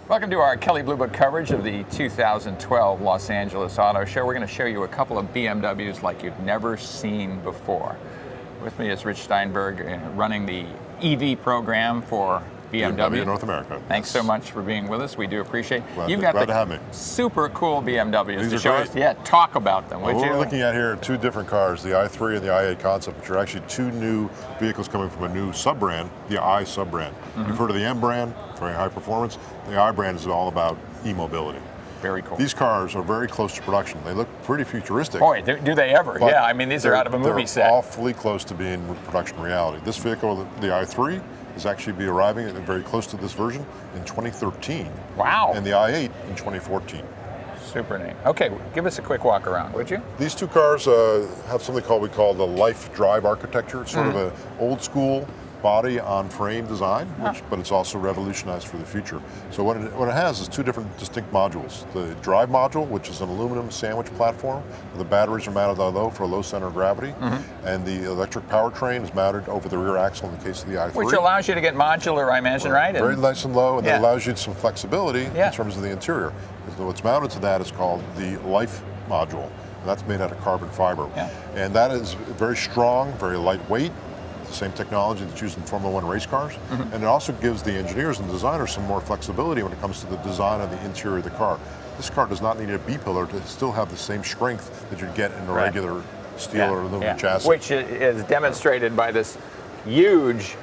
Welcome to our Kelley Blue Book coverage of the 2012 Los Angeles Auto Show. We're going to show you a couple of BMWs like you've never seen before. With me is Rich Steinberg, running the EV program for BMW North America. Thanks so much for being with us. We do appreciate it. You've glad got to have me. Super cool BMWs These to are show great. us. Yeah, talk about them, would What you? we're looking at here are two different cars, the i3 and the i8 concept, which are actually two new vehicles coming from a new sub-brand, the i sub-brand. You've heard of the M brand, very high performance. The i brand is all about e-mobility. Very cool. These cars are very close to production. They look pretty futuristic. Boy, do they ever. Yeah, I mean, these are out of a movie set. They're awfully close to being production reality. This vehicle, the i3, is actually be arriving at very close to this version in 2013. Wow. And the i8 in 2014. Super neat. Okay, give us a quick walk around, would you? These two cars have something we call the life drive architecture. It's sort of an old school body on frame design, but it's also revolutionized for the future. So what it has is two different distinct modules. The drive module, which is an aluminum sandwich platform, where the batteries are mounted on low for a low center of gravity, and the electric powertrain is mounted over the rear axle in the case of the i3. Which allows you to get modular, I imagine, right? Very nice and low, and it allows you some flexibility in terms of the interior. So what's mounted to that is called the life module, and that's made out of carbon fiber. And that is very strong, very lightweight, the same technology that's used in Formula One race cars, and it also gives the engineers and designers some more flexibility when it comes to the design of the interior of the car. This car does not need a B-pillar to still have the same strength that you'd get in a regular steel or aluminum chassis. Which is demonstrated by this huge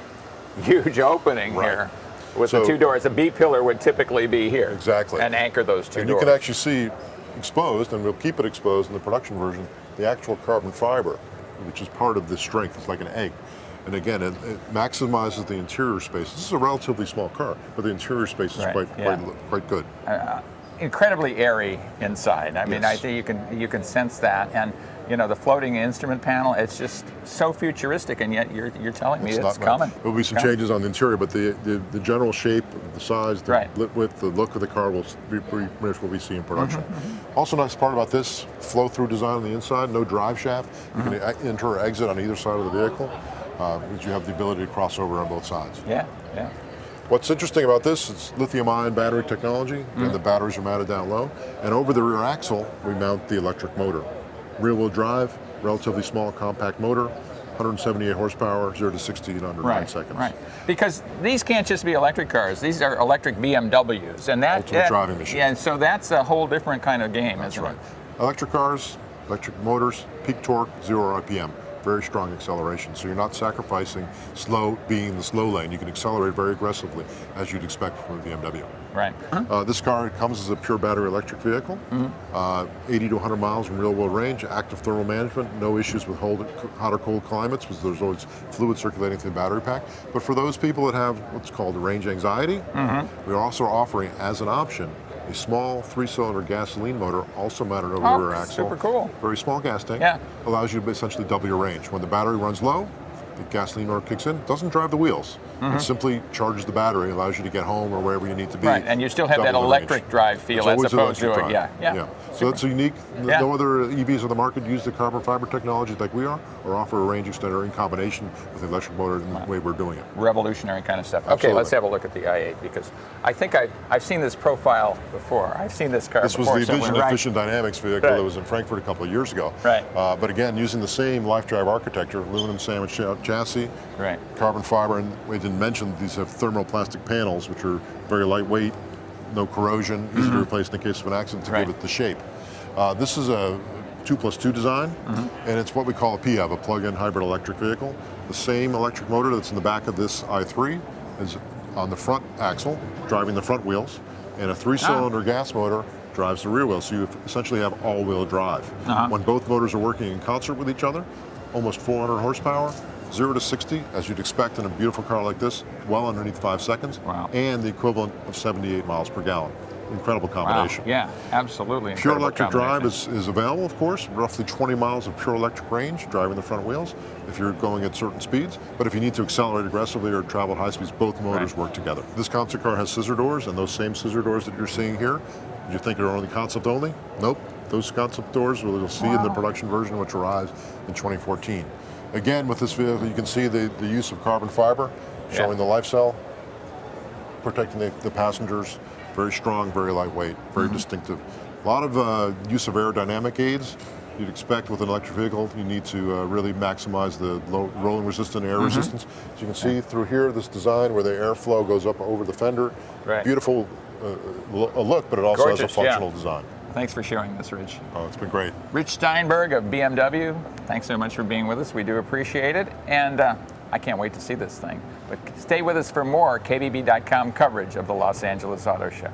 opening here with the two doors. A B-pillar would typically be here. Exactly. And anchor those two doors. And you can actually see exposed, and we'll keep it exposed in the production version, the actual carbon fiber, which is part of the strength. It's like an egg. And again, it maximizes the interior space. This is a relatively small car, but the interior space is quite good. Incredibly airy inside. I mean, I think you can sense that, and you know the floating instrument panel. It's just so futuristic, and yet you're telling me it's coming. There will be some changes on the interior, but the general shape, the size, the width, the look of the car will be pretty much what we see in production. Also, nice part about this flow-through design on the inside. No drive shaft. You can enter or exit on either side of the vehicle. Because you have the ability to cross over on both sides. What's interesting about this, it's lithium-ion battery technology, and the batteries are mounted down low. And over the rear axle, we mount the electric motor. Rear-wheel drive, relatively small, compact motor, 178 horsepower, 0 to 60 in under 9 seconds. Right, because these can't just be electric cars. These are electric BMWs, and ultimate driving machine. Yeah, and so that's a whole different kind of game, isn't it? Electric cars, electric motors, peak torque, 0 RPM. Very strong acceleration, so you're not sacrificing being in the slow lane. You can accelerate very aggressively, as you'd expect from a BMW. Right. This car comes as a pure battery electric vehicle, 80 to 100 miles in real-world range, active thermal management, no issues with hot or cold climates, because there's always fluid circulating through the battery pack. But for those people that have what's called range anxiety, we're also offering, as an option, a small 3-cylinder gasoline motor, also mounted over the rear axle. Super cool. Very small gas tank. Allows you to essentially double your range. When the battery runs low, the gasoline motor kicks in. Doesn't drive the wheels. It simply charges the battery, allows you to get home or wherever you need to be. Right, and you still have that electric drive feel as opposed to it. So that's unique. No other EVs on the market use the carbon fiber technology like we are, or offer a range extender in combination with the electric motor in the way we're doing it. Revolutionary kind of stuff. Absolutely. Okay, let's have a look at the i8, because I think I've seen this profile before. I've seen this car before. This was the Vision Efficient Dynamics vehicle that was in Frankfurt a couple of years ago. But again, using the same life drive architecture, aluminum sandwich chassis, carbon fiber, and we didn't mention these have thermoplastic panels, which are very lightweight, no corrosion, easy to replace in the case of an accident to give it the shape. This is a 2+2 design, and it's what we call a PHEV, a plug-in hybrid electric vehicle. The same electric motor that's in the back of this i3 is on the front axle, driving the front wheels, and a 3-cylinder gas motor drives the rear wheels, so you essentially have all-wheel drive. When both motors are working in concert with each other, almost 400 horsepower, 0 to 60, as you'd expect in a beautiful car like this, well underneath 5 seconds, and the equivalent of 78 miles per gallon. Incredible combination. Yeah, absolutely. Pure electric drive is available, of course, roughly 20 miles of pure electric range, driving the front wheels, if you're going at certain speeds. But if you need to accelerate aggressively or travel at high speeds, both motors work together. This concept car has scissor doors, and those same scissor doors that you're seeing here, you think are only concept only? Nope. Those concept doors you'll see in the production version, which arrives in 2014. Again, with this vehicle, you can see the use of carbon fiber, showing the life cell, protecting the passengers, Very strong, very lightweight, very distinctive. A lot of use of aerodynamic aids. You'd expect with an electric vehicle, you need to really maximize the low rolling resistant air resistance. As you can see through here, this design where the airflow goes up over the fender. Beautiful look, but it also has a functional design. Thanks for sharing this, Rich. Oh, it's been great. Rich Steinberg of BMW, thanks so much for being with us. We do appreciate it. And I can't wait to see this thing. But stay with us for more KBB.com coverage of the Los Angeles Auto Show.